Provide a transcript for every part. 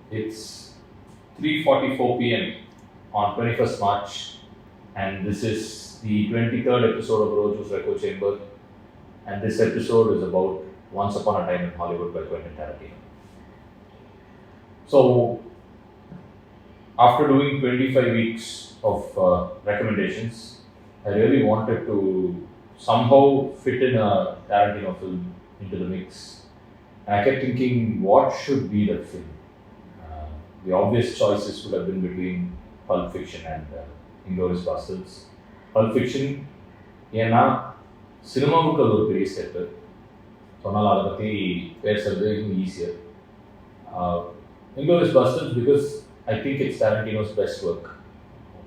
It's 3:44 p.m. on 21st March, and this is the 23rd episode of Rojo's Reco Chamber, and this episode is about Once Upon a Time in Hollywood by Quentin Tarantino. So, after doing 25 weeks of recommendations, I really wanted to somehow fit in a Tarantino film into the mix. And I kept thinking, what should be the film? The obvious choices would have been between Pulp Fiction and Inglourious Basterds. Pulp Fiction, ஏன்னா சினிமாவுக்கு அது ஒரு பெரிய step, சொன்னால் அதை பற்றி பேசுறது இன்னும் easier. Inglourious Basterds, because I think it's Tarantino's best work.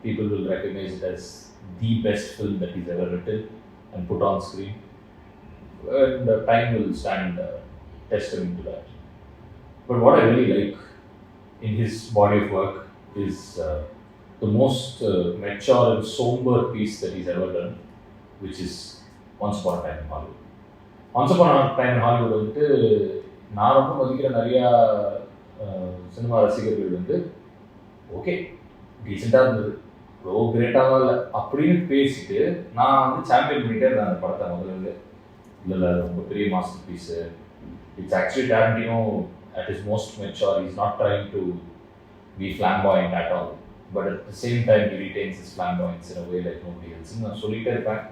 People will recognize it as the best film that he's ever written and put on screen. And time will stand testament to that. But what I really like in his body of work is the most mature and somber piece that he's ever done, which is Once Upon a Time in Hollywood. Once Upon a Time in Hollywood வந்துட்டு நான் ரொம்ப மதிக்கிற நிறையா cinema ரசிகர்கள் வந்து okay டீசெண்டாக இருந்தது, ரொம்ப கிரேட்டாக இல்லை அப்படின்னு பேசிட்டு நான் வந்து சாம்பியன் பண்ணிட்டே இருந்தேன் அந்த படத்தை முதல்ல. இல்லை ரொம்ப பெரிய masterpiece. It's actually Tarantino at his most mature. He's not trying to be flamboyant at all, but at the same time he retains his flamboyance in a way like nobody else. நான் சொல்லிகிட்டே இருப்பேன்.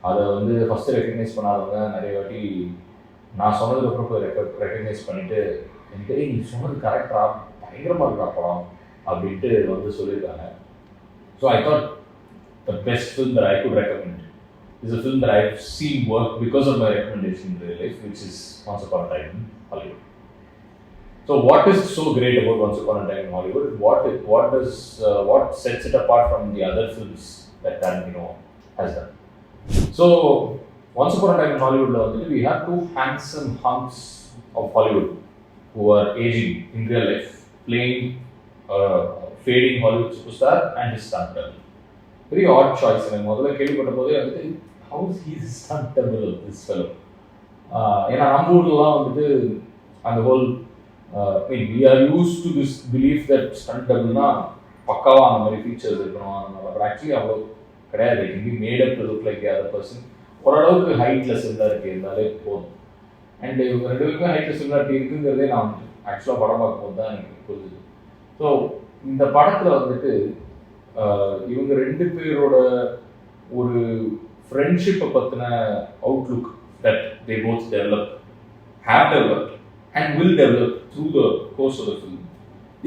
அதை வந்து first recognise பண்ணாதவங்க நிறைய வாட்டி நான் சொன்னதுக்கப்புறம் போய் ரெக்கக்னைஸ் பண்ணிவிட்டு எனக்கு நீ சொன்னது கரெக்டாக பயங்கரமாக இருக்கா படம் அப்படின்ட்டு வந்து சொல்லியிருக்காங்க. So I thought the best film that I could recommend is a film that I've seen work because of my recommendation in real life, which is Once Upon a Time in Hollywood. So what is so great about Once Upon a Time in Hollywood? What sets it apart from the other films that Tarantino has done? So Once Upon a Time in Hollywood, we have two handsome hunks of Hollywood who are aging in real life, playing a fading Hollywood superstar and his stunt double. Very odd choice. I முதல்ல கேள்விப்பட்டபோதே வந்துட்டு how is he the stunt double of this fellow? ஏன்னா நம்ம ஊர்லாம் வந்துட்டு அந்த whole we are used to this belief that stunt doubleனா பக்காவாக அந்த மாதிரி ஃபீச்சர்ஸ் இருக்கணும், பட் ஆக்சுவலி அவ்வளோ கிடையாது. It can be made up to look like the other person. ஓரளவுக்கு ஹைட்டில் சிமிலாரிட்டி இருந்தாலே போதும். அண்ட் இவங்க ரெண்டு பேருக்குமே ஹைட்டில் சிமிலாரிட்டி இருக்குங்கிறதே நான் ஆக்சுவலாக படம் பார்க்கும்போது தான் எனக்கு புரிஞ்சுது. ஸோ இந்த படத்தில் வந்துட்டு இவங்க ரெண்டு பேரோட ஒரு ஃப்ரெண்ட்ஷிப்பை பற்றின Outlook that they both develop, have developed and will develop through the course of the film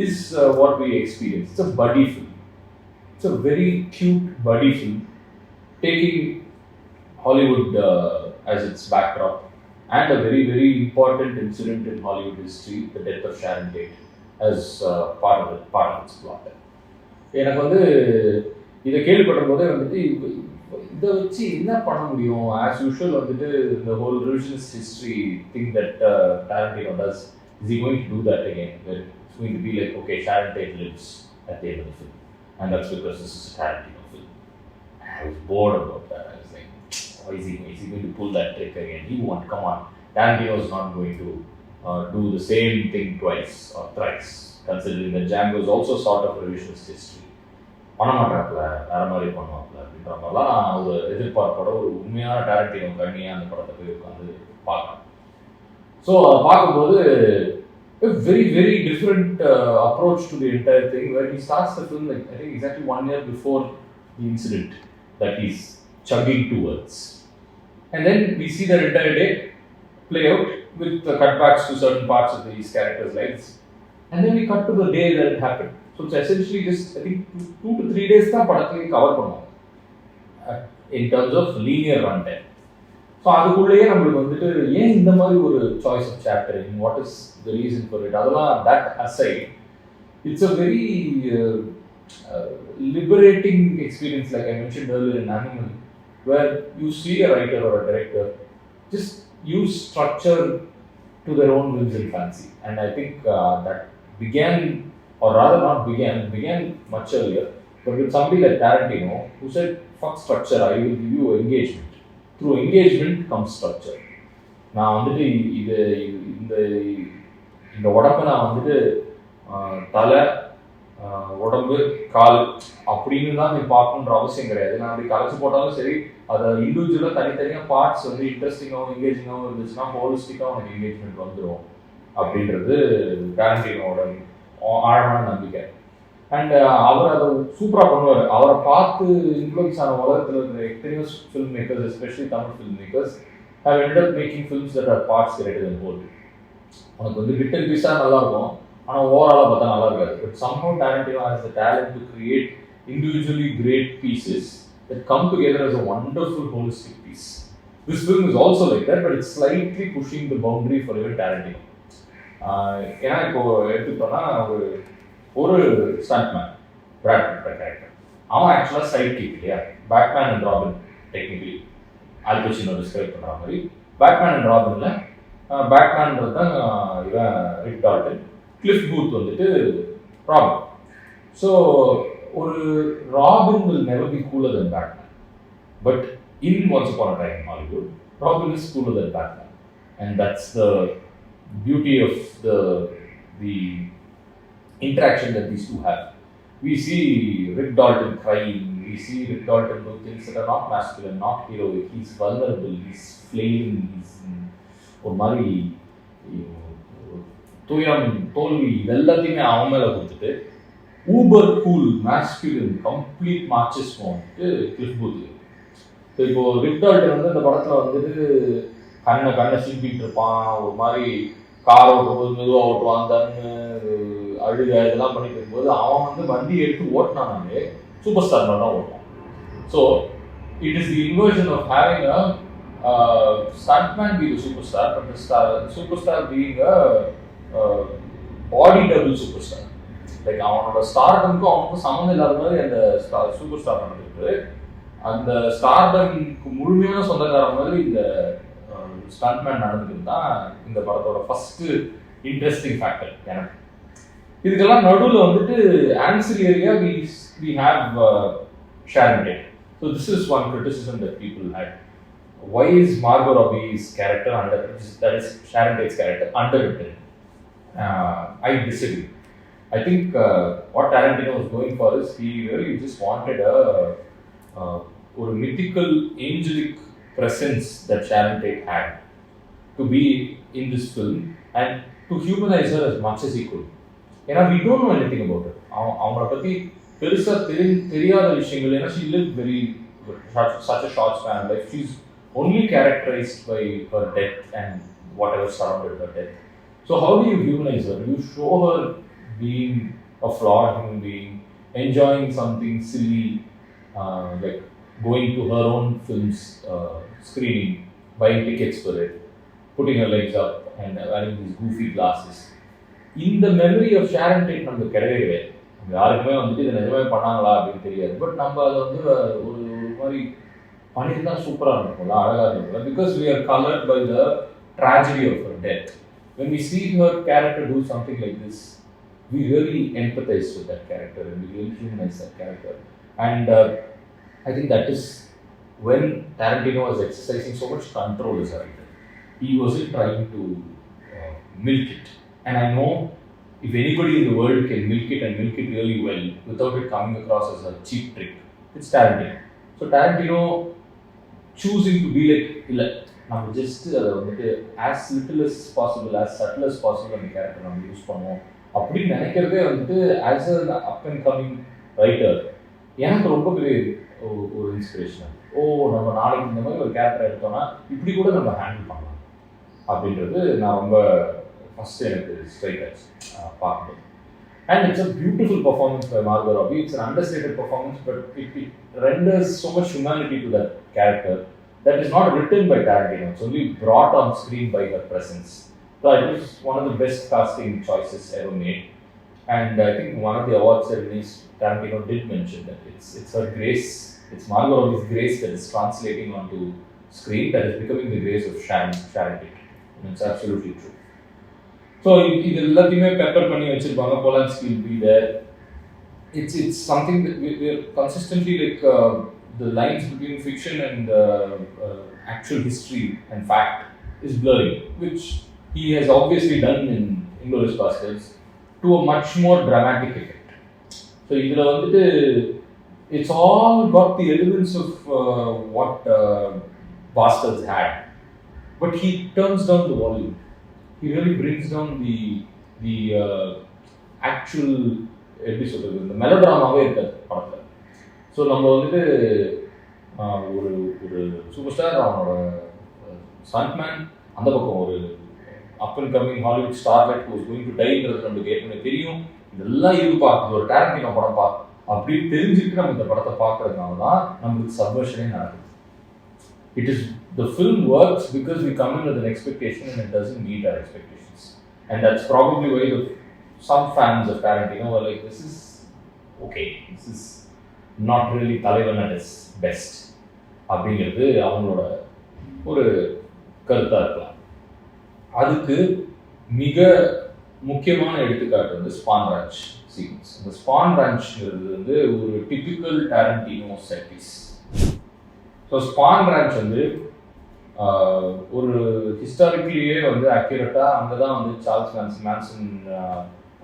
is what we experience. It's a buddy film. It's a very cute buddy film taking Hollywood as its backdrop and a very, very important incident in Hollywood history, the death of Sharon Tate, as part of its plot. எனக்கு வந்து இதை கேள்விப்பட்ட போதே வந்துட்டு இதை வச்சு என்ன பண்ண முடியும்? ஆஸ் யூஷுவல் வந்துட்டு இந்த whole revisionist history thing that Tarantino does, is he going to do that again? Where it's going to be like, okay, Sharon Tate lives at the end of the film, and that's because this is a Tarantino film. I was bored about that. I was like, oh, is he going to pull that trick again? He won't. Come on, Tarantino is not going to do the same thing twice or thrice, considering that Django is also sort of revisionist history. பண்ண மாட்டாப்புல வேற மாதிரி பண்ணுவாப்புல அப்படின்ற மாதிரிலாம் நான் ஒரு எதிர்பார்ப்போட ஒரு உண்மையான Tarantino கண்ணியாக அந்த படத்தை போய் உட்காந்து பார்க்கணும். ஸோ அதை பார்க்கும்போது very very different approach to the entire thing, where he starts the film like I think exactly 1 year before the incident that he's chugging towards, and then we see the entire day play out with the cutbacks to certain parts of these characters' lives, and then we cut to the day that it happened. So it's essentially just, I think, 2 to 3 days தான் படத்துலேயே cover பண்ணுவோம் in terms of linear runtime. So அதுக்குள்ளேயே நம்மளுக்கு வந்துட்டு ஏன் இந்த மாதிரி ஒரு choice of chaptering, what is the reason for it, அதெல்லாம் that aside it's a very liberating experience, like I mentioned earlier in Animal, where you see a writer or a director just use structure to their own whims and fancy. And I think that began, or rather not began much earlier, but with somebody like Tarantino who said, fuck structure, I will give you engagement. Through engagement comes structure. நான் வந்துட்டு இந்த உடம்பை நான் வந்துட்டு தலை, உடம்பு, கால் அப்படின்னு தான் நீ பார்க்கணுன்ற அவசியம் கிடையாது. நான் அப்படி கலைச்சு போட்டாலும் சரி, அதை இண்டிவிஜுவலாக தனித்தனியாக பார்ட்ஸ் வந்து இன்ட்ரெஸ்டிங்காகவும் எங்கேஜிங்காகவும் இருந்துச்சுன்னா ஹோலிஸ்டிக்காக உனக்கு என்கேஜ்மெண்ட் வந்துடும் அப்படின்றது டாரன்டினோட ஆழமான நம்பிக்கை. அண்ட் அவர் அதை சூப்பராக பண்ணுவார். அவரை பார்த்து இன்ஃப்ளூயன்ஸ் ஆன உலகத்தில் இருக்கிற எத்தனையோ film makers, especially Tamil film makers, have ended up making films that are parts greater than whole. உனக்கு வந்து பிட் அண்ட் பீஸாக நல்லா இருக்கும், ஆனால் ஓவராலாக பார்த்தா நல்லா இருக்காது. But somehow Tarantino has the talent to create individually great pieces that come together as a wonderful holistic piece. This film is also like that, but it's slightly pushing the boundary for even Tarantino. ஏன்னா இப்போ எடுத்துக்கிட்டோம்னா ஒரு stuntman Brad Pitt character, அவன் ஆக்சுவலாக sidekick இல்லையா? Batman and Robin technically Al Pacino describe பண்ணுற மாதிரி Batman and ராபின்ல பேட்மேன்றது தான் இவன் ரிக் டால்டன், கிளிஃப் பூத் வந்துட்டு ராபின். ஸோ ஒரு Robin will never be cooler than Batman, but in Once Upon a Time in Hollywood, Robin is cooler than Batman, and that's the beauty of the interaction that these two have. We see Rick Dalton crying, we see Rick Dalton do things that are not masculine, not heroic. He's vulnerable, he's flaming, he's ஒரு மாதிரி துயம் தோல்வி எல்லாத்தையுமே அவன் மேலே கொடுத்துட்டு Uber cool masculine complete marches வந்துட்டு Cliff booth. இப்போ Rick Dalton வந்து இந்த படத்தில் வந்துட்டு கண்ணை சீப்பிட்டு இருப்பான், ஒரு மாதிரி கார் ஓட்டும்போது மெதுவாக ஓட்டுவான், தன்னு அழுக இதெல்லாம் பண்ணிட்டு இருக்கும்போது அவன் வந்து வண்டி எடுத்து ஓட்டினானாலே சூப்பர் ஸ்டார் தான் ஓட்டுவான். So it is the inversion of having a stuntman be the superstar, but the superstar being a body double superstar. Like அவனோட ஸ்டார்டம்க்கும் அவனுக்கும் சம்மந்தம் இல்லாத மாதிரி அந்த சூப்பர் ஸ்டார் நடந்துருக்கு. அந்த ஸ்டார்டம்க்கு முழுமையான சொந்தக்கார மாதிரி இந்த ஸ்டண்ட்மேன் நடந்துக்கிறது தான் இந்த படத்தோட ஃபர்ஸ்ட் இன்ட்ரெஸ்டிங் ஃபேக்டர் எனக்கு. இதுக்கெல்லாம் நடுவில் வந்துட்டு ஆன்சிலியரியா we have Sharon Tate. So this is one criticism that people had. Why is Margot Robbie's character that is Sharon Tate's character underwritten? I disagree. I think what Tarantino was going for is he really just wanted a mythical angelic presence that Sharon Tate had to be in this film and to humanize her as much as he could. ஏன்னா we don't know anything about her. அவங்கள பற்றி பெருசாக தெரியாத விஷயங்கள். ஏன்னா she lived such a short span of life. She's only characterized by her death and whatever surrounded her death. So how do you humanize her? You show her being a flawed human being, enjoying something silly, like going to her own films screening, buying tickets for it, putting her legs up and wearing these goofy glasses. In the memory of Sharon Tate நமக்கு கிடையவே கிடையாது. யாருக்குமே வந்துட்டு இதை நிஜமே பண்ணாங்களா அப்படின்னு தெரியாது. But நம்ம அதை வந்து ஒரு மாதிரி பண்ணியிருந்தா சூப்பராக இருக்கும்ல, அழகாக இருக்கும்ல, because we are colored by the tragedy of her death. When we see her character do something like this, we really empathize with that character and we really humanize that character. And I think that is when Tarantino was exercising so much control as a writer. He wasn't trying to milk it. And I know if anybody in the world can milk it and milk it really well without it coming across as a cheap trick, it's Tarantino. So Tarantino choosing to be like, இல்லை நம்ம just அதை வந்துட்டு as little as possible, as subtle as possible அந்த character நம்ம use பண்ணுவோம் அப்படின்னு நினைக்கிறதே வந்துட்டு as a up and coming writer எனக்கு ரொம்ப பெரிய ஒரு இன்ஸ்பிரேஷன். நம்ம நாளைக்கு இந்த மாதிரி ஒரு கேரக்டர் எடுத்தோம்னா இப்படி கூட நம்ம ஹேண்டில் பண்ணலாம் அப்படின்றது நான் ரொம்ப ஃபஸ்ட்டு எனக்கு ஸ்ட்ரைக் ஆச்சு பார்க்கும்போது. And it's a beautiful performance by Margot Robbie. It's an understated performance, but it renders so much humanity to that character that is not written by Tarantino. It's only brought on screen by her presence. So it was one of the best casting choices ever made. And I think one of the award ceremonies, Tarantino did mention that it's her grace, it's Margot Robbie's grace that is translating onto screen that is becoming the grace of Sharon Tate. And it's absolutely true. So இது எல்லாத்தையுமே pepper பண்ணி வச்சிருப்பாங்க. Polanski will be there. It's something that we're consistently like the lines between fiction and actual history and fact is blurring, which he has obviously done in Inglourious Basterds. to a much more dramatic effect. So இதில் வந்துட்டு it's all got the elements of what Bastards had, but he turns down the volume. He really brings down the actual எப்படி சொல்கிறது, இந்த மெலோட்ராமாவே இருக்காது படத்தில். So நம்ம வந்துட்டு ஒரு ஒரு சூப்பர் ஸ்டார், அவனோட ஸ்டண்ட்மேன், அந்த பக்கம் ஒரு up and coming Hollywood starlet who is going to டைங்கிறது நம்மளுக்கு ஏற்கனவே தெரியும். இதெல்லாம் இருக்குப்பா, இது ஒரு டாரண்டினோ படம் பா அப்படின்னு தெரிஞ்சுட்டு நம்ம இந்த படத்தை பார்க்கறதுனால தான் நம்மளுக்கு சப்வர்ஷனே நடக்குது. It is the film works because we come in with an expectation and it doesn't meet our expectations, and that's probably why some fans of Tarantino were like, this is okay, this is not really Taliban at his best அப்படிங்கிறது அவங்களோட ஒரு கருத்தாக இருக்கலாம். அதுக்கு மிக முக்கியமான எடுத்துக்காட்டு வந்து ஸ்பான் ரான்ச் சீக்வன்ஸ். இந்த ஸ்பான் ரான்ச்ங்கிறது வந்து ஒரு typical Tarantino set piece. So Spahn Ranch வந்து ஒரு ஹிஸ்டாரிக்கலியே வந்து அக்யூரேட்டாக அங்கே தான் வந்து சார்ல்ஸ் மேன்சன்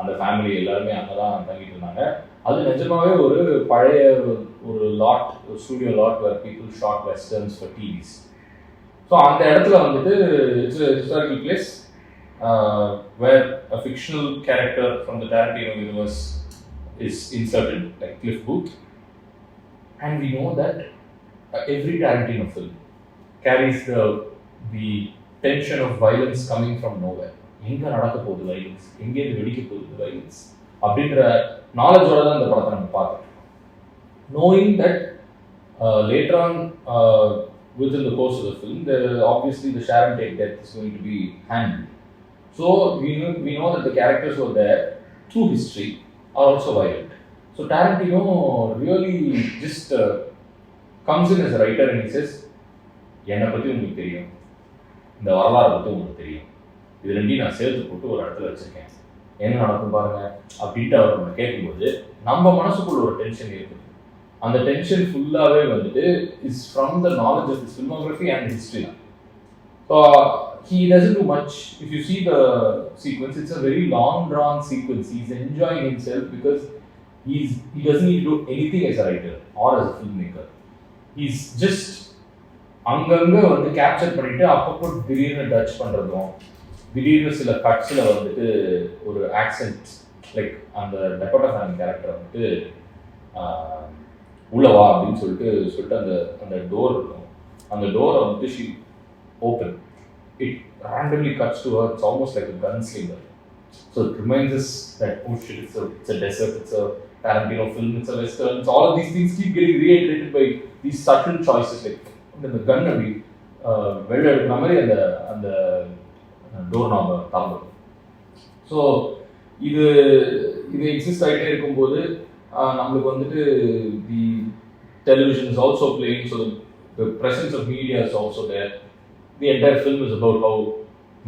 அந்த ஃபேமிலி எல்லாருமே அங்கே தான் தங்கிட்டு இருந்தாங்க. அது நிஜமாவே ஒரு பழைய ஒரு லாட், ஒரு studio lot where people shot westerns for TVs. So அந்த இடத்துல வந்துட்டு it's historical place where a fictional character from the Tarantino universe is inserted, like Cliff Booth, and we know that every Tarantino film carries the tension of violence coming from nowhere. எங்கே நடக்க போகுது violence, எங்கேருந்து வெடிக்க போகுது violence அப்படின்ற நாலேஜோட தான் இந்த படத்தை நம்ம பார்த்துருக்கோம். knowing that later on within the course of the film, obviously the Sharon Tate death is going to be handled. So we know that the characters who are there through history are also violent. So Tarantino really just comes in as a writer and he says, என்னை பற்றி உங்களுக்கு தெரியும், இந்த வரலாறை பற்றி உங்களுக்கு தெரியும், இது ரெண்டையும் நான் சேர்த்து போட்டு ஒரு இடத்துல வச்சுருக்கேன், என்ன நடக்கும் பாருங்க அப்படின்ட்டு அவர் நம்ம கேட்கும்போது நம்ம மனசுக்குள்ள ஒரு டென்ஷன் இருக்குது. அந்த டென்ஷன் ஃபுல்லாகவே வந்துட்டு is from the knowledge of this filmography and history. So he doesn't do much. If you see the sequence, it's a very long drawn sequence. He's enjoying himself because he doesn't need to do anything as a writer or as a filmmaker. He's just அங்கங்கே வந்து capture பண்ணிட்டு அப்பப்போ திடீர்னு touch பண்ணுறதும், திடீர்னு சில கட்ஸில் வந்துட்டு ஒரு ஆக்சென்ட், லைக் அந்த டெபாட்டா ஃபேன் கேரக்டரை வந்துட்டு உள்ளவா அப்படின்னு சொல்லிட்டு அந்த டோர் இருக்கும், அந்த டோரை வந்துட்டு she open, it randomly cuts to her. It's almost like a gunslinger. So it reminds us that, oh shit, it's a desert, it's a Tarantino film, it's a western. So all of these things keep getting reiterated by these subtle choices, like the gun அப்படி வெளில எடுக்கிற மாதிரி அந்த door நாம தாங்கும். So இது exist ஆகிட்டே இருக்கும்போது நம்மளுக்கு வந்துட்டு the television is also playing. So the presence of media is also there. The entire film is about how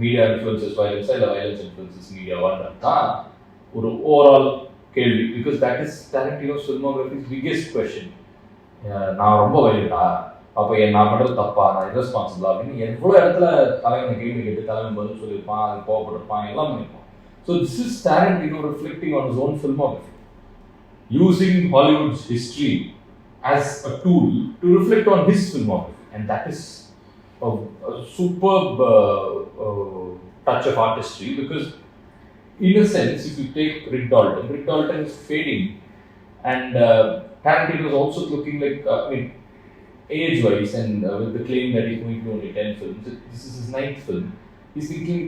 media influences violence and violence influences media. That's ஒரு ஓவரால் கேள்வி, because that is Tarantino's filmography's biggest question. நான் ரொம்ப வயலண்டா, அப்போ நான் பண்ணுறது தப்பா, நான் irresponsible அப்படின்னு எவ்வளோ இடத்துல தலைவனை கேள்வி கேட்டு தலைவன் பதில் சொல்லியிருப்பான், அது கோவப்பட்டிருப்பான், எல்லாம் பண்ணியிருப்பான். So this is Tarantino reflecting on his own filmography, using Hollywood's history as a tool to reflect on his filmography, and that is a superb touch of artistry. Because in a sense, if you take Rick Dalton is fading, and Tarantino is also looking like, age-wise, and with the claim that he's going to only 10 films, this is his 9th film, he's thinking,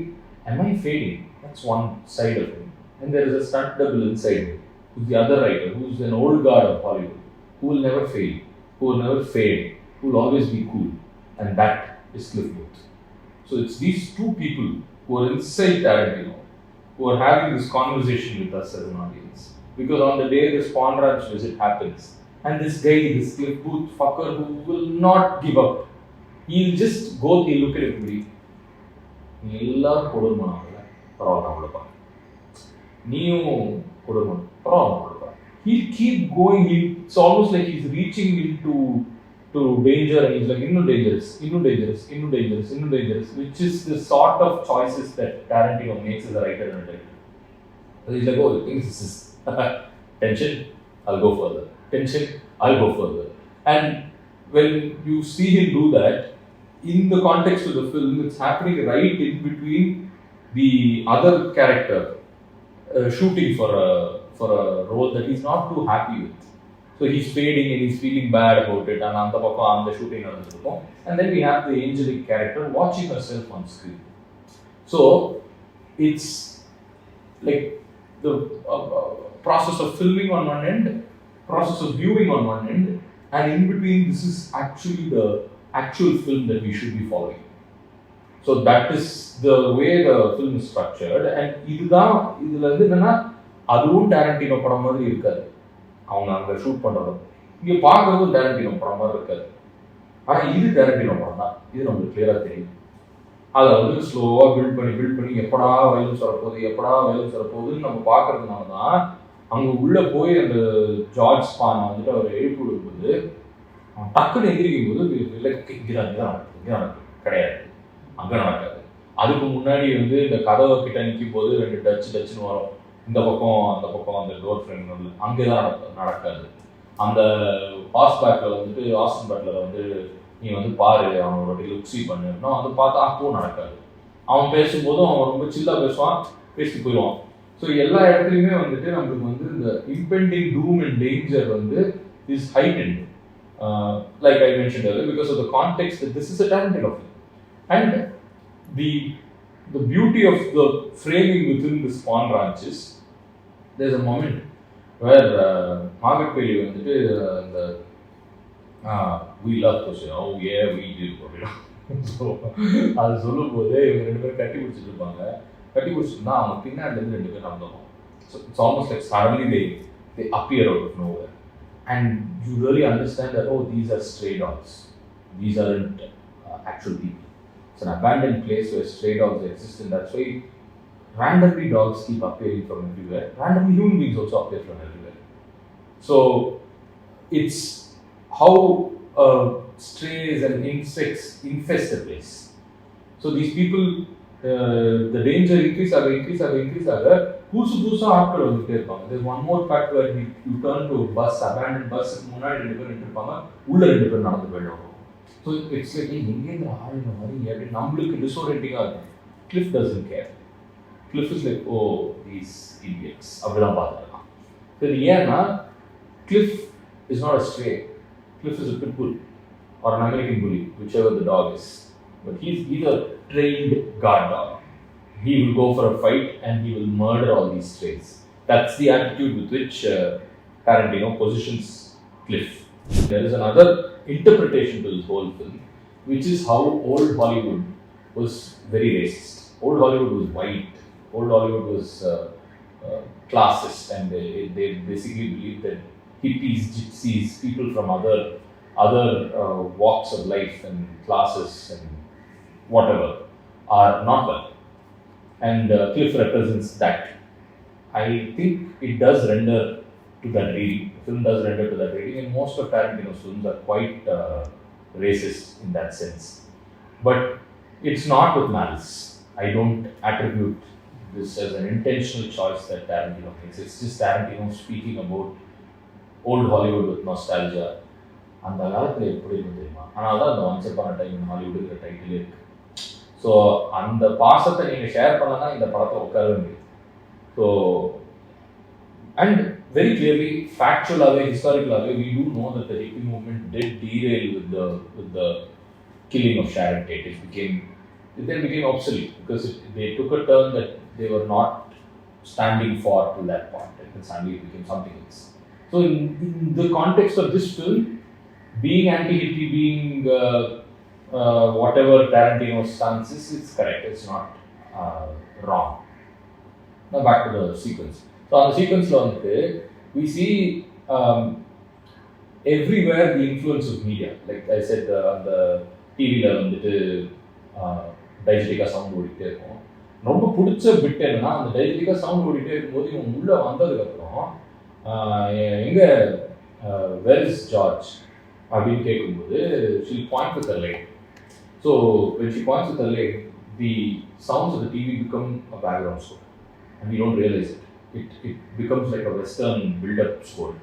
am I fading? That's one side of him. And there is a stunt double inside him, who's the other writer, who's an old guard of Hollywood, who will never fail, who will never fade, who will always be cool, and that is Cliff Booth. So it's these two people who are inside Tarantino who are having this conversation with us as an audience. Because on the day the Spawn Ranch visit happens, and this guy, this Cliff Booth fucker who will not give up, he'll just go, he'll look at everybody, எல்லாரும் கொடுமானவங்கள பரவாயில்ல அவ்வளோப்பா, நீயும் கொடுமா பரவாயில்ல அவ்வளோப்பா, he'll keep going. It's almost like he's reaching into danger, and he's like இன்னும் dangerous, which is the sort of choices that Tarantino makes as a writer and a director. He's like, oh, you think this is tension? I'll go further. Tension? I'll go further. And when you see him do that, in the context of the film, it's happening right in between the other character shooting for a role that he's not too happy with. So he's fading and he's feeling bad about it, and அந்த பக்கம் அந்த shooting நடந்துருக்கும். And then we have the angelic character watching herself on screen. So it's like the process of filming on one end, process of viewing on one end, and in between this is actually the actual film that we should be following. So that is the way the film is structured. And இதுதான் இதுல இருந்து என்னன்னா அதுவும் Tarantino படம் மாதிரி இருக்காது. அவங்க அங்கே ஷூட் பண்ணுறதும் இங்கே பார்க்குறதும் டாரண்டினோ படம் மாதிரி இருக்காது. ஆனால் இது டாரண்டினோ படம் தான், இது நம்மளுக்கு கிளியராக தெரியும். அதை வந்து ஸ்லோவாக பில்ட் பண்ணி எப்படா வயலன்ஸ் வரப்போகுதுன்னு நம்ம பார்க்கறதுனால தான் அங்கே உள்ளே போய் அந்த ஜார்ஜ் ஸ்பானை வந்துட்டு அவர் எழுப்பி விடும்போது அவன் டக்குன்னு எந்திரிக்கும் போது இங்கே நடக்குது கிடையாது, அங்கே நடக்காது. அதுக்கு முன்னாடி வந்து இந்த கதவை கிட்ட நிற்கும் போது 2 டச்சுன்னு வரும், இந்த பக்கம் அந்த டோர் ஃப்ரேம் வந்து அங்கே தான் நடக்காது. அந்த ஹாஸ்பேக்கில் வந்துட்டு ஆஸ்டன் பேட்டில் வந்து நீ வந்து பாரு அவனோட லுக்ஸி பண்ணுன்னா வந்து பார்த்தா அப்பவும் நடக்காது. அவன் பேசும்போதும் அவன் ரொம்ப சில்லாக பேசுவான், பேசிட்டு போயிடுவான். ஸோ எல்லா இடத்துலையுமே வந்துட்டு நம்மளுக்கு வந்து இந்த இம்பெண்டிங் டூம் அண்ட் டேஞ்சர் வந்து is heightened, like I mentioned earlier, because of the context that this is a Tarantino film. And the beauty of the framing within the Spawn Ranch is there's a moment where Margaret Bailey வந்துட்டு அந்த we love to say, oh yeah we do அப்படின்னா so அது சொல்லும் போது இவங்க 2 பேரும் கட்டி பிடிச்சிட்டு இருப்பாங்க. கட்டி பிடிச்சிருந்தா அவங்க பின்னாடிலேருந்து 2 பேர் நடந்துடும். So it's almost like suddenly they appear out of nowhere and you really understand that, oh, these are stray dogs, these aren't actual people. It's an abandoned place where stray dogs exist, and that's why randomly dogs keep appearing from everywhere. Randomly human beings also appear from everywhere. So it's how strays and insects infest a place. So these people, the danger increase புதுசா ஆட்கள் வந்துட்டே இருப்பாங்க. There's one more fact where you turn to a bus, abandoned bus, முன்னாடி 2 பேர் நின்றுப்பாங்க, உள்ள 2 பேர் நடந்து போயிடுவாங்க. ஸோ இட்ஸ் லைக் எங்கேருந்து ஆளுங்க மாதிரி அப்படி நம்மளுக்கு டிசோரியன்டிங்காக இருக்கும். Cliff doesn't care. Cliff is like, oh these idiots அப்படிலாம் பார்த்துருக்கான். இது ஏன்னா Cliff is not a stray. Cliff is a pitbull or an American bully, whichever the dog is. But he's a trained guard dog. He will go for a fight and he will murder all these strays. That's the attitude with which Tarantino positions Cliff. There is another interpretation to this whole film, which is how old Hollywood was very racist. Old Hollywood was white. Old Hollywood was classist, and they basically believed that hippies, gypsies, people from other walks of life and classes and whatever are not well. And Cliff represents that. I think it does render to that reading. The film does render to that reading, and most of Tarantino's films are quite racist in that sense. But it's not with malice. I don't attribute this as an intentional choice that Tarantino makes. It's just Tarantino speaking about old Hollywood with nostalgia. அந்த காலத்தில் எப்படி இருக்கு தெரியுமா? அதனால தான் அந்த once upon a time in ஹாலிவுட்ங்கிற title இருக்கு. ஸோ அந்த பாசத்தை நீங்கள் ஷேர் பண்ணனா இந்த படத்தை உட்கார முடியும். ஸோ அண்ட் வெரி கிளியர்லி ஃபேக்சுவலாகவே ஹிஸ்டாரிக்கலாகவே we do know that the hippie movement did derail with the killing of Sharon Tate. It then became obsolete because they took a turn that they were not standing for till that point, and suddenly it became something else. So in the context of this film, being anti-hippie, being whatever Tarantino's stance is, it's correct. It's not wrong. Now back to the sequence. So on the sequence, we see everywhere the influence of media. Like I said, on the TV வந்துட்டு டைஜெட்டிக்காக sound ஓடிட்டே இருக்கும். ரொம்ப பிடிச்ச bit என்னன்னா, அந்த டைஜெட்டிக்காக sound ஓடிட்டே இருக்கும்போது இவங்க உள்ளே வந்ததுக்கப்புறம் எங்கே வேர் இஸ் ஜார்ஜ் அப்படின்னு கேட்கும்போது she'll point with her leg. So when she points with her leg, the sounds of the TV become a background score and we don't realize it. it becomes like a Western build-up score.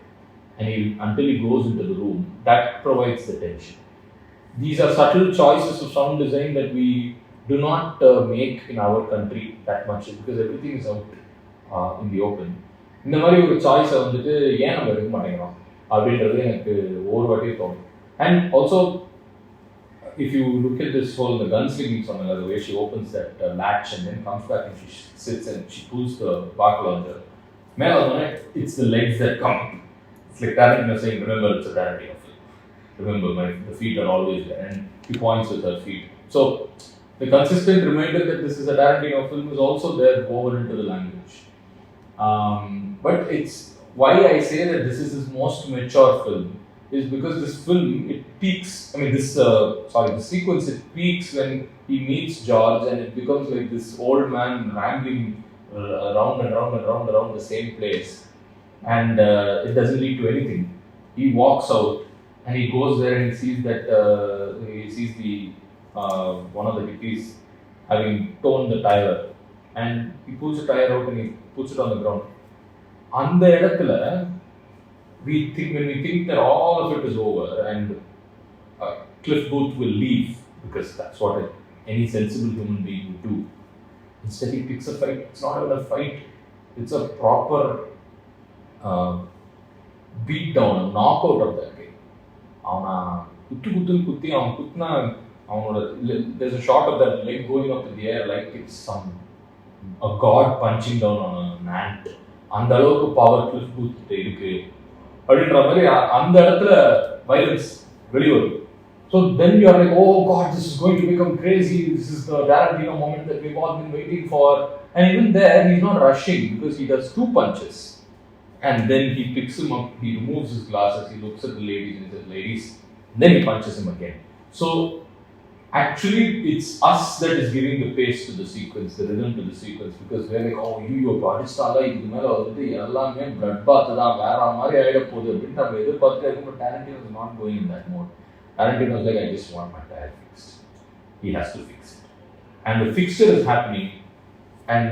And until he goes into the room, that provides the tension. These are subtle choices of sound design that we do not make in our country that much because everything is out in the open. இந்த மாதிரி ஒரு சாய்ஸை வந்துட்டு ஏன் நம்ம எடுக்க மாட்டேங்கிறோம் அப்படின்றது எனக்கு ஒரு வாட்டி தோணும். And also, if you look at this whole the gunslinging song, the way she opens that latch and then comes back and she sits and she pulls the bark launcher, it's the legs that come. It's like Tarantino saying, remember it's a Tarantino film. Remember the feet are always there, and he points with her feet. So the consistent reminder that this is a Tarantino film is also there woven into the language. But it's why I say that this is his most mature film is because this film, it peaks. I mean, the sequence, it peaks when he meets George, and it becomes like this old man rambling around and round and round around the same place, and it doesn't lead to anything. He walks out, and he goes there and he sees that the one of the hippies having torn the tire, and he pulls the tire out and he puts it on the ground. அந்த இடத்துல when we think that all of it is over and Cliff Booth will leave because that's what any sensible human being would do. Instead, he picks a fight. It's not even a fight. It's a proper beat down, knockout of that guy. அவனை குத்தி அவன் குத்தினா அவனோட there's a shot of that leg going up in the air like it's a god punching down on an ant. அந்த அளவுக்கு power Cliff Booth கிட்ட இருக்கு அப்படின்ற மாதிரி அந்த இடத்துல violence வெளிவரும். So then you are like, oh god, this is going to become crazy. This is the Tarantino moment that we've all been waiting for. And even there, he's not rushing because he does 2 punches. And then he picks him up, he removes his glasses, he looks at the ladies and says, ladies, and then he punches him again. So actually, it's us that is giving the pace to the sequence, the rhythm to the sequence, because we're like, oh, you படிச்சால இதுக்கு மேல வந்து எல்லாமே blood bath தான் வேற மாதிரி ஆயிட போகுது அப்படின்னு நம்ம எதிர்பார்த்துட்டே இருக்கும். But Tarantino is not going in that mode. Tarantino is like, I just want my tire fixed. He has to fix it. And the fixture is happening, and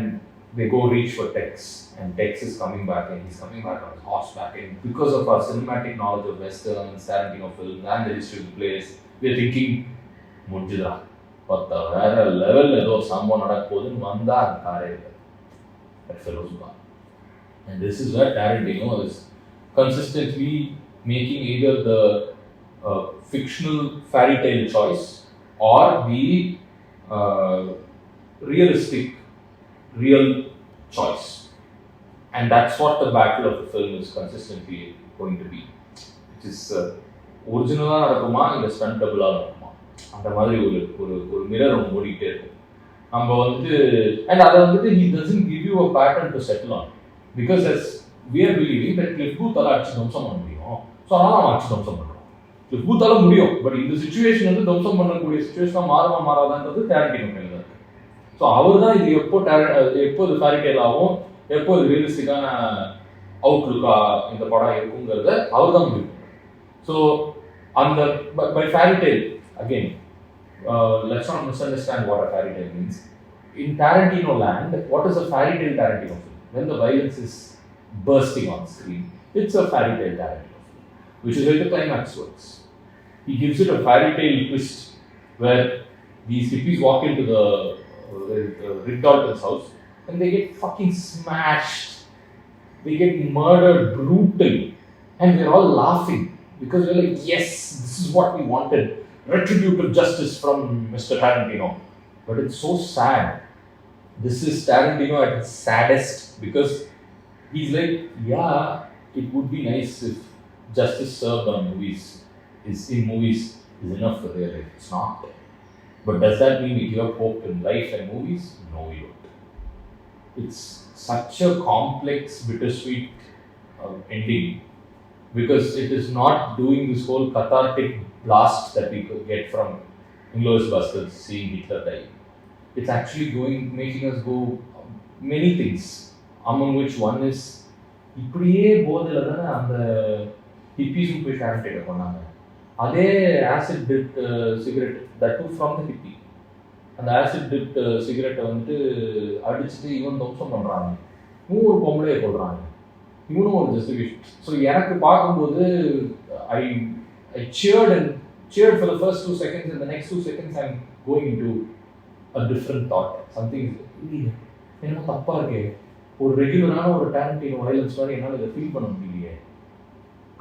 they go reach for Tex, and Tex is coming back, and he's coming back on his horseback. And because of our cinematic knowledge of Western and Tarantino films and the history of the place, we're thinking, முடிஞ்சுதா பத்தா வேற level ஏதோ சம்பவம் நடக்க போகுதுன்னு வந்தா அந்த காரே இல்லை. And this is where Tarantino is consistently making either the fictional fairy tale choice or the realistic real choice, and that's what the battle of the film is consistently going to be. It is original நடக்குமா இல்ல stunt டபுளா நடக்குமா அந்த மாதிரி ஒரு mirror ஒன்று ஓடிக்கிட்டே இருக்கும். நம்ம வந்து அண்ட் அதை வந்துட்டு he doesn't give you a pattern to settle on because as we are believing that Cliff Booth அடிச்சு தம்சம் பண்ண முடியும், ஸோ அதனால அவன் அடிச்சு தம்சம் பண்ணுறோம். Cliff Booth முடியும், பட் இந்த சுச்சுவேஷன் வந்து தம்சம் பண்ணக்கூடிய சுச்சுவேஷனாக மாறாதான்றது Tarantino மேலே தான் இருக்கு. ஸோ அவர் தான் இது எப்போ இது ஃபேரி டேல் ஆகும், எப்போ இது ரியலிஸ்டிக்கான அவுட்லுக்கா இந்த படம் இருக்குங்கிறத அவர் தான் முடியும். ஸோ அந்த by fairy tale again, let's not misunderstand what a fairy tale means. In Tarantino land, what is a fairy tale Tarantino film? When the violence is bursting on screen, it's a fairy tale Tarantino film, which is where the climax works. He gives it a fairy tale twist where these hippies walk into the Rick Dalton's house and they get fucking smashed. They get murdered brutally, and we're all laughing because we're like, yes, this is what we wanted. Retributive justice from Mr. Tarantino. But it's so sad. This is Tarantino at his saddest because he's like, yeah, it would be nice if justice served on movies is enough for their life. It's not. But does that mean we give up hope in life and movies? No, we don't. It's such a complex, bittersweet ending because it is not doing this whole cathartic blast that we could get from Inglourious Basterds seeing Hitler die. It's actually making us go many things, among which one is இப்படியே போதில் தானே அந்த ஹிப்பிஸும் போய் ஷேரிட்டேட் பண்ணாங்க. அதே acid dipped cigarette that too from the hippie, அந்த acid dipped சிகரெட்டை வந்துட்டு அடிச்சுட்டு இவன் தம்சம் பண்ணுறாங்க. இவன் ஒரு பொம்பளையை கொள்றாங்க, இவனும் ஒரு ஜஸ்டிஃபிகேஷன். ஸோ எனக்கு பார்க்கும்போது ஐ ஐ cheered for the first 2 seconds, and the next 2 seconds I'm going into a different thought. Something என்னமோ தப்பா இருக்கே, ஒரு ரெகுலரான ஒரு டாரண்டினோ வயலன்ஸ் மாதிரி என்னால் இதை ஃபீல் பண்ண முடியலையே.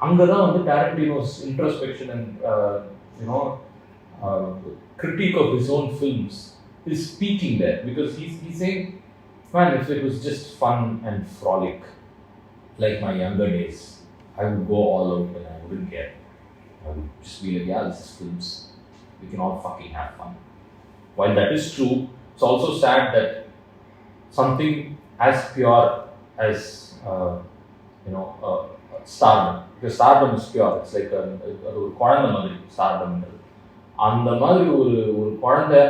அங்கே தான் வந்து Tarantino's introspection and you know critique of his own films is speaking there, because he's saying, man, if it was just fun and frolic like my younger days, I would go all out and I wouldn't care. I would just be like, yeah, this is films, we can all fucking have fun. While that is true, it's also sad that something as pure as stardom, because stardom is pure, it's like ஒரு குழந்தை மாதிரி stardom. அந்த மாதிரி ஒரு குழந்தை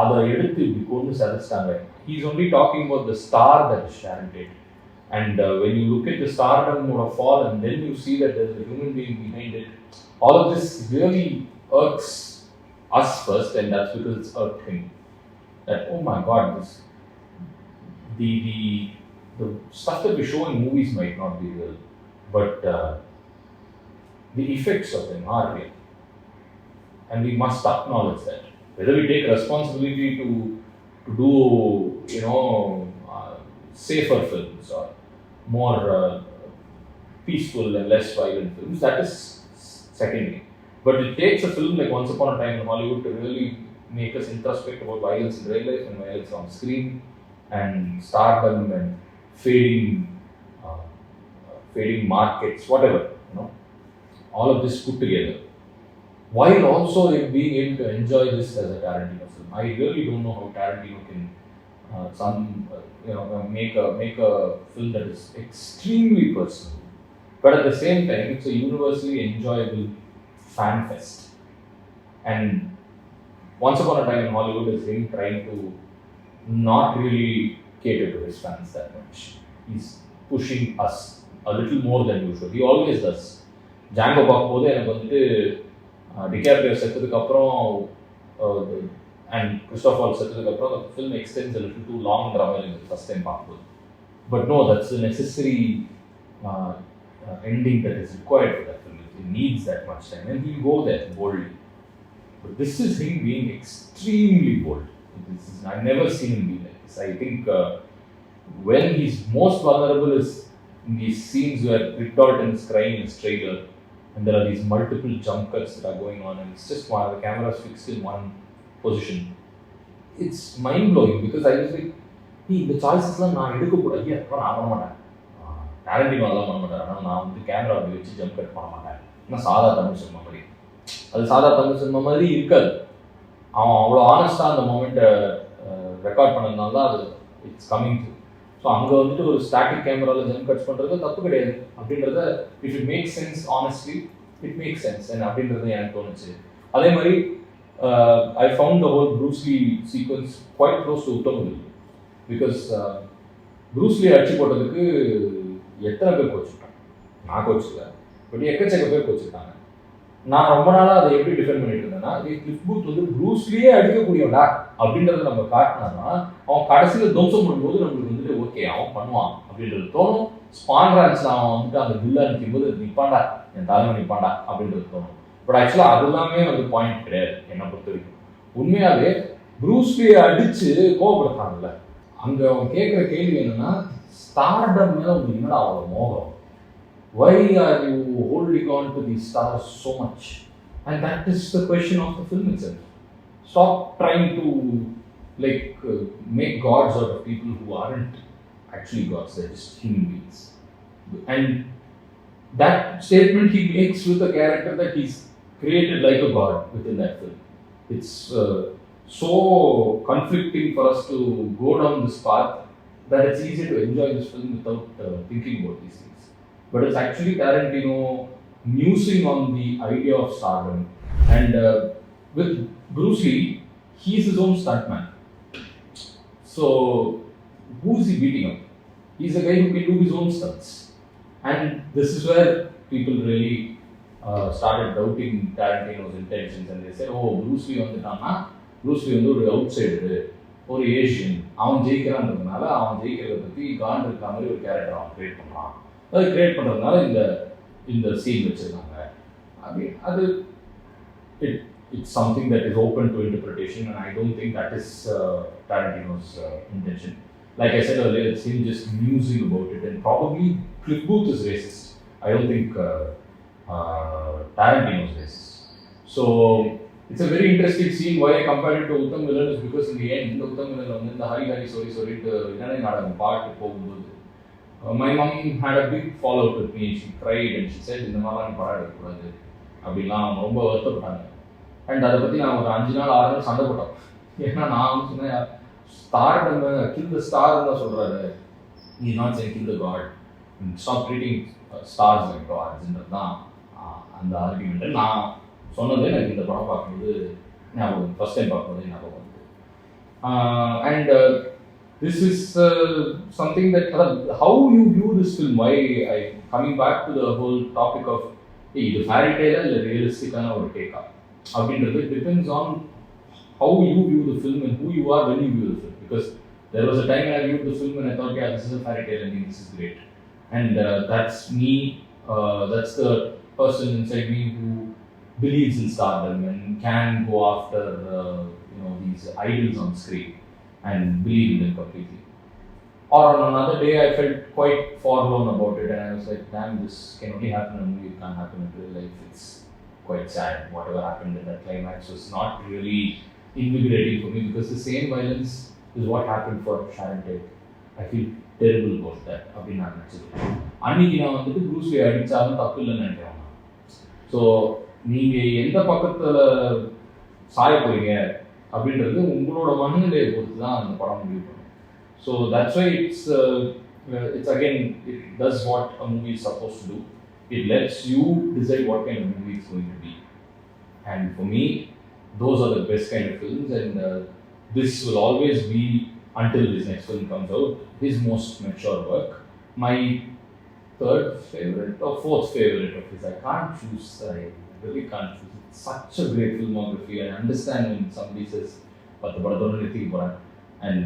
அதை எடுத்து இப்படி கொண்டு சதைச்சிட்டாங்க. He's only talking about the star that is Sharon Tate. And when you look at the stardom of a fall and then you see that there's a human being behind it, all of this really irks us first, and that's because it's irked him. That, oh my God, the stuff that we show in movies might not be real, but the effects of them are real. And we must acknowledge that. Whether we take responsibility to do, safer films or more peaceful and less violent films, that is secondary. But it takes a film like Once Upon a Time in Hollywood to really make us introspect about violence in real life and violence on screen and stardom and fading markets, whatever, all of this put together, while also being able to enjoy this as a Tarantino film. I really don't know how Tarantino can make a film that is extremely personal, but at the same time it's a universally enjoyable fan fest. And Once Upon a Time in Hollywood is him trying to not really cater to his fans that much. He's pushing us a little more than usual. He always does. Django பார்க்கும்போது எனக்கு வந்துட்டு DiCaprio செத்ததுக்கு அப்புறம் and Christopher செத்ததுக்கு அப்புறம் the film extends a little too long மாதிரி இருந்தது first time பார்க்கும்போது. But no, that's a necessary ending that is required for that film. It needs that much time, and he'll go there boldly. But this is him being extremely bold. I've never seen him be like this. I think when he's most vulnerable is in these scenes where Rick Dalton is crying in his trailer, and there are these multiple jump cuts that are going on, and it's just the camera is fixed in one position. It's mind-blowing, because I was like, இந்த சாய்ஸஸ்லாம் நான் எடுக்கக்கூடாது, நான் பண்ண மாட்டேன், Tarantino அதெல்லாம் பண்ண மாட்டேன், ஆனால் நான் வந்து கேமரா அப்படி வச்சு ஜம்ப் கட் பண்ண மாட்டேன். ஆனால் சாதா தமிழ் சினிமா மாதிரி, அது சாதா தமிழ் சினிமா மாதிரி இருக்காது. அவன் அவ்வளோ ஆனஸ்டாக அந்த மூமெண்ட்டை ரெக்கார்ட் பண்ணதுனால தான் அது இட்ஸ் கம்மிங் த்ரூ. ஸோ அங்கே வந்துட்டு ஒரு ஸ்டாட்டிக் கேமராவில் ஜம்ப் கட்ஸ் பண்ணுறது தப்பு கிடையாது அப்படின்றத, if it make sense honestly it make sense and அப்படின்றது எனக்கு தோணுச்சு. அதே மாதிரி I found the whole Bruce Lee sequence quite close to Uttamudil, because Bruce Lee அடிச்சு போட்டதுக்கு எத்தனை பேர் கோச்சிட்டாங்க, நான் கோச்சிக்கல, பட் எக்கச்சக்க பேர் கோச்சிட்டாங்க. நான் ரொம்ப நாளாக அதை எப்படி டிஃபெண்ட் பண்ணிட்டு இருந்தேன்னா, கிளிஃப் பூத் வந்து ப்ரூஸ் லீயே அடிக்கக்கூடியவன்டா அப்படின்றத நம்ம காட்டினான்னா அவன் கடைசியில் துவம்சம் பண்ணும்போது நம்மளுக்கு வந்துட்டு ஓகே அவன் பண்ணுவான் அப்படின்றது தோணும். ஸ்பான்ரான்ஸில் அவன் வந்துட்டு அந்த பில்லாக நிற்கும்போது நிற்பாண்டா, என் தலைமை நிற்பாண்டா அப்படின்றது தோணும். பட் ஆக்சுவலாக அது எல்லாமே வந்து பாயிண்ட் கிடையாது என்னை பொறுத்த வரைக்கும். உண்மையாகவே ப்ரூஸ் லீயை அடித்து கோவப்படுத்தாங்கல்ல, அங்கே அவன் கேட்குற கேள்வி என்னன்னா, ஸ்டார்டம் மேலே உங்களுக்கு என்னடா அவ்வளோ மோகம், why are you holding on to these stars so much? And that is the question of the film itself. Stop trying to make gods out of people who aren't actually gods, they're just human beings. And that statement he makes with a character that he's created like a god within that film. It's so conflicting for us to go down this path that it's easy to enjoy this film without thinking about these things. But it's actually Tarantino musing on the idea of stardom. And with Bruce Lee, he's his own stuntman. So who's he beating up? He's a guy who can do his own stunts. And this is where people really started doubting Tarantino's intentions, and they said, oh, Bruce Lee vandana, Bruce Lee vandu oru outsider, ஒரு Asian அவன் ஜெயிக்கிறான்றதுனால அவன் ஜெயிக்கிறத பற்றி Gantt இருக்கிற மாதிரி ஒரு character அவன் create பண்ணுறான். அது கிரியேட் பண்ணுறதுனால இந்த சீன் வச்சுருக்காங்க. அது it's something that is open to interpretation, and I don't think that is Tarantino's intention. Like I said earlier, it's him just musing about it, and probably Cliff Booth is racist. I don't think Tarantino is racist. So it's a very interesting scene. Why I compared it to Uttam Villain is because in the end, Uttam Villain வந்து இந்த Hari Hari sorry இதனை நாடகம் பாட்டு போகும்போது my mom had a big fallout with me. She cried and she said இந்த மாதிரிலாம் நீ படம் எடுக்கக்கூடாது அப்படிலாம் ரொம்ப வருத்தப்பட்டாங்க. அண்ட் அதை பற்றி நான் ஒரு 5 நாள் 6 நாள் சண்டை போட்டோம். ஏன்னா நான் வந்து சொன்னேன் ஸ்டார் கில் த ஸ்டார் தான் சொல்கிறாரு, நீ not saying kill the god, stop treating stars like காட்ஸ்ன்றது தான் அந்த ஆர்குமெண்ட்டை நான் சொன்னது. எனக்கு இந்த படம் பார்க்கும்போது ஞாபகம், ஃபர்ஸ்ட் டைம் பார்க்கும்போது ஞாபகம் வந்து. And this is something that how you view this film. Why I coming back to the whole topic of இது ஃபேரி டேலா இல்லை ரியலிஸ்டிக்கான ஒரு டேக்கா அப்படின்றது depends on how you view the film and who you are when you view the film. Because there was a time when I viewed the film and I thought, yeah, this is a fairy tale and this is great. And that's me, that's the person inside me who believes in stardom and can go after these idols on screen and believe in them completely. Or on another day, I felt quite forlorn about it and I was like, damn, this can only happen in a movie, it can't happen in real life. It's quite sad. Whatever happened in that climax was not really invigorating for me, because the same violence is what happened for Sharon Tate. I feel terrible about that. அப்படின்னு நான் நினச்சிருக்கேன். அன்னைக்கு நான் வந்துட்டு Bruce லீ அடித்தாலும் தப்பு இல்லைன்னு நினைக்கிறேன். ஸோ நீங்கள் எந்த பக்கத்தில் சாய போறீங்க அப்படின்றது உங்களோட மனநிலையை பொறுத்து தான் அந்த படம் முடிவு பண்ணும். So that's why it's again, it does what a movie is supposed to do. It lets you decide what kind of movie it's going to be. And for me, those are the best kind of films, and this will always be, until this next film comes out, his most mature work. My third favorite or fourth favorite of his, I can't choose, I really can't choose. It's such a great filmography. I understand when somebody says, and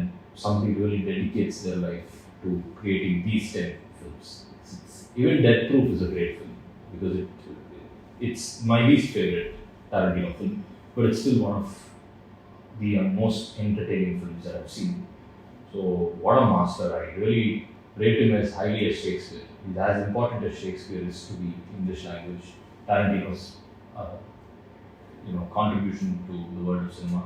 somebody really dedicates their life to creating these 10 films. Even Death Proof is a great film, because it's my least favorite Tarantino film, but it's still one of the most entertaining films that I've seen. So what a master. I really rate him as highly as Shakespeare. He's as important as Shakespeare is to the English language. Tarantino's contribution to the world of cinema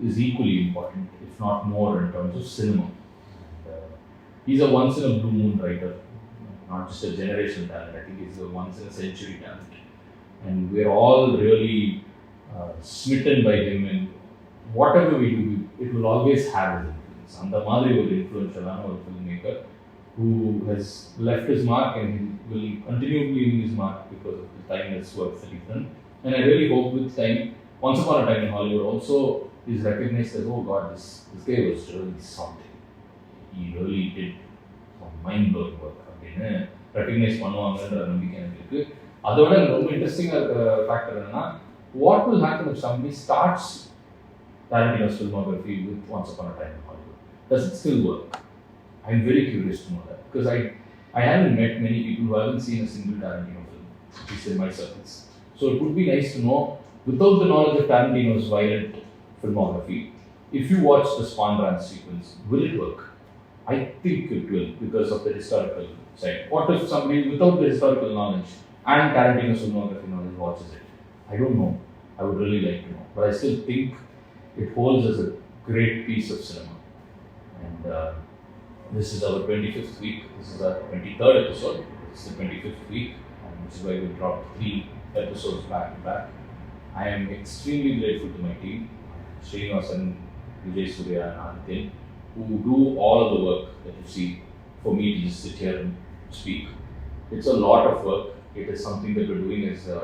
is equally important, if not more, in terms of cinema. And, he's a once in a blue moon writer, not just a generational talent. I think he's a once in a century talent, and we're all really smitten by him, and whatever we do, it will always have his influence. And the Madri was influential filmmaker who has left his mark and will continue leaving his mark because of the timeless works that he's done. And I really hope with time, Once Upon a Time in Hollywood also is recognized as, oh God, this guy was really something. He really did some mind-blowing work. அப்படின்னு recognise பண்ணுவாங்கன்ற நம்பிக்கை எனக்கு இருக்குது. அதோட ரொம்ப இன்ட்ரெஸ்டிங்காக இருக்கிற factor என்னன்னா, what will happen if somebody starts Tarantino's filmography with Once Upon a Time in Hollywood? Does it still work? I'm very curious to know that, because I haven't met many people who haven't seen a single Tarantino film, at least in my circles. So it would be nice to know, without the knowledge of Tarantino's violent filmography, if you watch the Spawn Ranch sequence, will it work? I think it will, because of the historical side. What if somebody without the historical knowledge and Tarantino's filmography knowledge watches it? I don't know. I would really like to know. But I still think it holds as a great piece of cinema. And this is our 25th week. This is our 23rd episode. This is the 25th week, which is why we dropped 3 episodes back to back. I am extremely grateful to my team, Srinivasan, Vijay Surya and Anthil, who do all of the work that you see for me to just sit here and speak. It's a lot of work. It is something that we're doing as a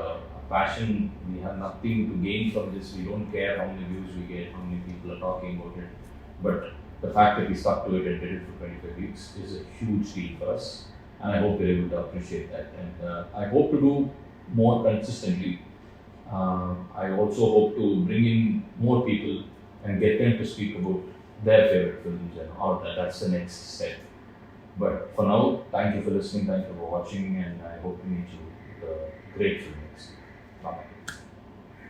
passion. We have nothing to gain from this. We don't care how many views we get, how many people are talking about it. But the fact that we stuck to it and did it for 25 weeks is a huge deal for us. And I hope you're able to appreciate that. And I hope to do more consistently. I also hope to bring in more people and get them to speak about their favorite films and how that's the next step. But for now, thank you for listening, thank you for watching, and I hope to meet you with a great film.